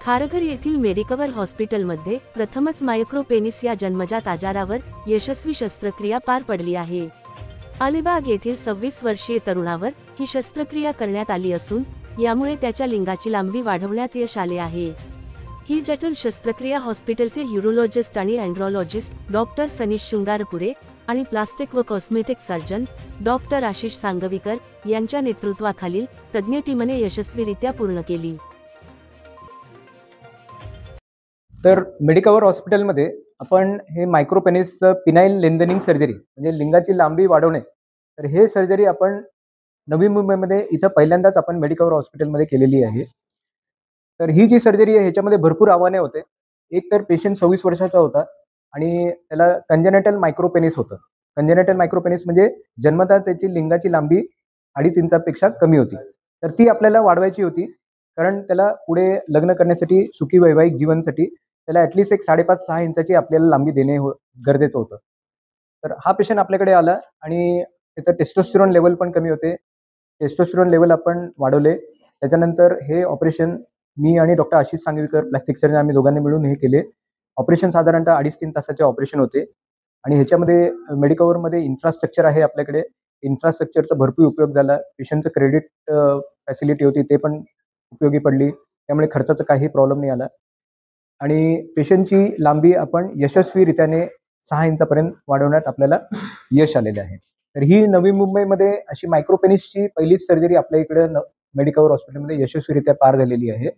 खारघर येथील मेडिकवर हॉस्पिटलमध्ये प्रथमच मायक्रोपेनिस या जन्मजात आजारावर यशस्वी शस्त्रक्रिया पार पडली आहे। अलिबाग येथील 26 वर्षीय तरुणावर ही शस्त्रक्रिया करण्यात आली असून यामुळे त्याच्या लिंगाची लांबी वाढवण्यात यश आले आहे। ही जटिल शस्त्रक्रिया हॉस्पिटलचे यूरोलॉजिस्ट आणि अँड्रोलॉजिस्ट डॉक्टर सनीश शृंगारपुरे आणि प्लास्टिक व cosmetic surgeon doctor Ashish Sangvikar यांच्या नेतृत्वाखालील तज्ञ टीमने यशस्वीरित्या पूर्ण केली। तर मेडिकवर हॉस्पिटलमध्ये आपण हे मायक्रोपेनिस पिनाइल लेंथनिंग सर्जरी म्हणजे लिंगाची लांबी वाढवणे, तर हे सर्जरी आपण नवी मुंबईमध्ये इथं पहिल्यांदाच आपण मेडिकवर हॉस्पिटलमध्ये केलेली आहे। तर ही जी सर्जरी आहे ह्याच्यामध्ये भरपूर आव्हाने होते। एक तर पेशंट 26 वर्षाचा होता आणि त्याला कंजेनिटल मायक्रोपेनिस होतं। कंजेनिटल मायक्रोपेनिस म्हणजे जन्मतः त्याची लिंगाची लांबी 2.5 इंचापेक्षा कमी होती। तर ती आपल्याला वाढवायची होती, कारण त्याला पुढे लग्न करण्यासाठी सुखी वैवाहिक जीवनासाठी त्याला ॲटलिस्ट एक 5.5-6 इंचाची आपल्याला लांबी देणे गरजेचं होतं। तर हा पेशंट आपल्याकडे आला आणि त्याचं टेस्टोस्टेरोन लेवल पण कमी होते। टेस्टोस्टेरोन लेवल आपण वाढवले। त्याच्यानंतर हे ऑपरेशन मी आणि doctor Ashish Sangvikar plastic surgeon आम्ही दोघांनी मिळून हे केले। ऑपरेशन साधारणतः 2.5-3 तासाचे ऑपरेशन होते आणि ह्याच्यामध्ये मेडिकवरमध्ये इन्फ्रास्ट्रक्चर आहे आपल्याकडे। इन्फ्रास्ट्रक्चरचा भरपूर उपयोग झाला। पेशंटचं क्रेडिट फॅसिलिटी होती ते पण उपयोगी पडली, त्यामुळे खर्चाचा काही प्रॉब्लेम नाही आला आणि पेशंटची लांबी आपण यशस्वीरित्याने 6 इंचापर्यंत वाढवण्यात आपल्याला यश आलेले आहे। तर ही नवी मुंबईमध्ये अशी मायक्रोपेनिसची पहिलीच सर्जरी आपल्या इकडे मेडिकवर हॉस्पिटलमध्ये यशस्वीरित्या पार झालेली आहे।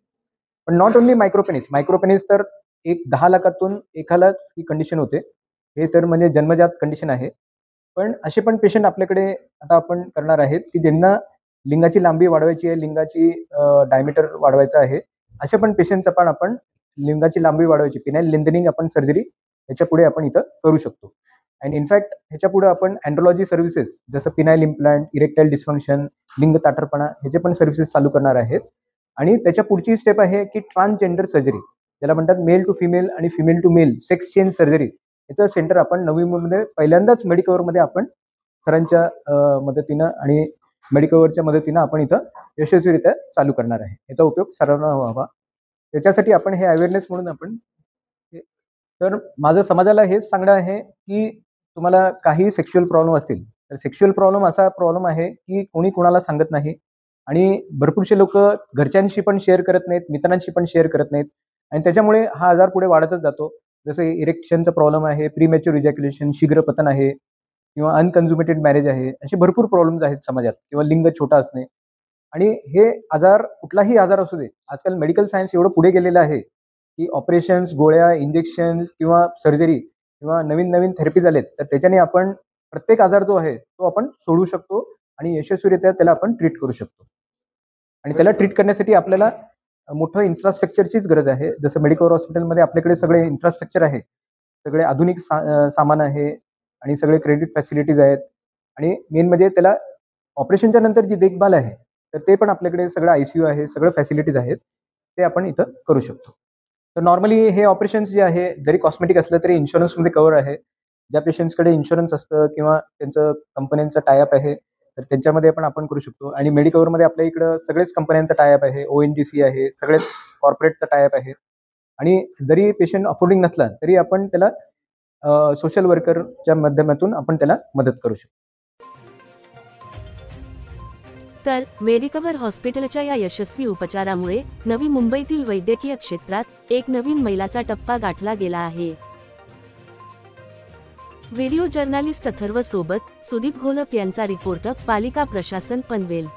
पण नॉट ओन्ली मायक्रोपेनिस तर एक 10 लाखातून एकालाच ही कंडिशन होते। हे तर म्हणजे जन्मजात कंडिशन आहे। पण असे पण पेशंट आपल्याकडे आता आपण करणार आहेत की ज्यांना लिंगाची लांबी वाढवायची आहे, लिंगाची डायमीटर वाढवायचा आहे, अशा पण पेशंटचा पण आपण लिंगाची लांबी वाढवायची पिनाइल लेंथनिंग आपण सर्जरी ह्याच्या पुढे आपण इथं करू शकतो। आणि इनफॅक्ट ह्याच्या पुढे आपण अँड्रोलॉजी सर्व्हिसेस जसं पिनाइल इम्प्लांट, इरेक्टाईल डिस्फंक्शन, लिंग ताठरपणा ह्याचे पण सर्व्हिसेस चालू करणार आहेत। आणि त्याच्या पुढची स्टेप आहे की ट्रान्सजेंडर सर्जरी, ज्याला म्हणतात मेल टू फिमेल आणि female to male sex change surgery. याचं सेंटर आपण नवी मुंबईमध्ये पहिल्यांदाच मेडिकवरमध्ये आपण सरांच्या मदतीनं आणि मेडिकवरच्या मदतीनं आपण इथं यशस्वीरित्या चालू करणार आहे। याचा उपयोग सर्वांना व्हावा त्याच्यासाठी आपण हे अवेअरनेस म्हणून आपण तर माझं समाजाला हेच सांगणं आहे की तुम्हाला काही सेक्शुअल प्रॉब्लेम असतील तर सेक्शुअल प्रॉब्लेम असा प्रॉब्लेम आहे की कोणी कोणाला सांगत नाही आणि भरपूरसे लोक घरच्यांशी पण शेअर करत नाहीत, मित्रांशी पण शेअर करत नाहीत आणि त्याच्यामुळे हा आजार पुढे वाढतच जातो। जसं इरेक्शनचा प्रॉब्लेम आहे, प्रीमॅच्युअर इजॅक्युलेशन, शीघ्र पतन आहे किंवा अनकन्झ्युमेटेड मॅरेज आहे, असे भरपूर प्रॉब्लेम्स आहेत समाजात किंवा लिंग छोटा असणे। आणि हे आजार कुठलाही आजार असू दे, आजकाल मेडिकल सायन्स एवढं पुढे गेलेलं आहे की ऑपरेशन्स, गोळ्या, इंजेक्शन्स किंवा सर्जरी किंवा नवीन नवीन थेरपीज आलेत, तर त्याच्याने आपण प्रत्येक आजार जो आहे तो आपण सोडू शकतो आणि यशस्वीरित्या त्याला आपण ट्रीट करू शकतो। आणि त्याला ट्रीट करण्यासाठी आपल्याला मोठं इन्फ्रास्ट्रक्चरचीच गरज आहे। जसं मेडिकवर हॉस्पिटलमध्ये आपल्याकडे सगळे इन्फ्रास्ट्रक्चर आहे, सगळे आधुनिक सामान आहे आणि सगळे क्रेडिट फॅसिलिटीज आहेत आणि मेन म्हणजे त्याला ऑपरेशनच्या नंतर जी देखभाल आहे तर ते पण आपल्याकडे सगळं ICU आहे, सगळं फॅसिलिटीज आहेत, ते आपण इथं करू शकतो। तर नॉर्मली हे ऑपरेशन्स जे आहे जरी कॉस्मेटिक असलं तरी इन्शुरन्समध्ये कव्हर आहे। ज्या पेशंट्सकडे इन्शुरन्स असतं किंवा त्यांचं कंपन्यांचं टायअप आहे तर त्यांच्यामध्ये पण आपण करू शकतो। आणि मेडिकवरमध्ये आपल्या इकडं सगळेच कंपन्यांचा टायअप आहे, ONGC आहे, सगळेच कॉर्पोरेटचा टायअप आहे आणि जरी पेशंट अफोर्डिंग नसला तरी आपण त्याला सोशल वर्करच्या माध्यमातून आपण त्याला मदत करू शकतो। तर मेडिकवर हॉस्पिटलच्या या यशस्वी उपचारामुळे नवी मुंबईतील वैद्यकीय क्षेत्रात एक नवीन मैलाचा टप्पा गाठला गेला आहे। व्हिडिओ जर्नालिस्ट अथर्व सोबत सुदीप घोलप यांचा रिपोर्ट, पालिका प्रशासन, पनवेल।